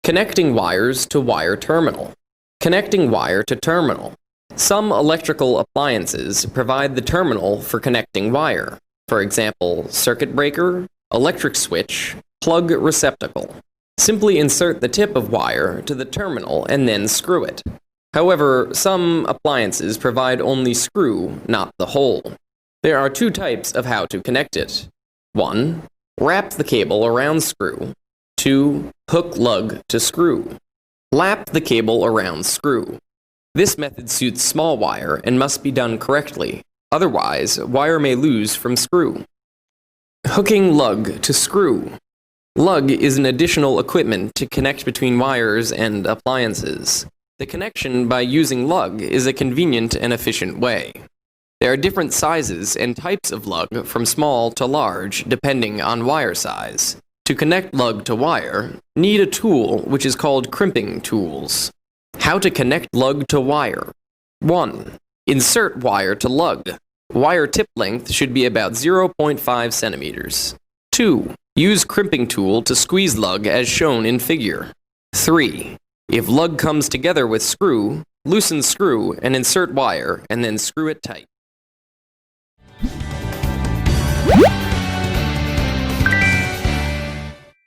Connecting wires to wire terminal. Connecting wire to terminal. Some electrical appliances provide the terminal for connecting wire. For example, circuit breaker, electric switch, plug receptacle. Simply insert the tip of wire to the terminal and then screw it. However, some appliances provide only screw, not the hole. There are two types of how to connect it. 1. Wrap the cable around screw. 2. Hook lug to screw. Lap the cable around screw. This method suits small wire and must be done correctly. Otherwise, wire may lose from screw. Hooking lug to screw. Lug is an additional equipment to connect between wires and appliances. The connection by using lug is a convenient and efficient way. There are different sizes and types of lug from small to large depending on wire size. To connect lug to wire, need a tool which is called crimping tools. How to connect lug to wire. 1. Insert wire to lug. Wire tip length should be about 0.5 centimeters. 2. Use crimping tool to squeeze lug as shown in figure. 3. If lug comes together with screw, loosen screw and insert wire and then screw it tight.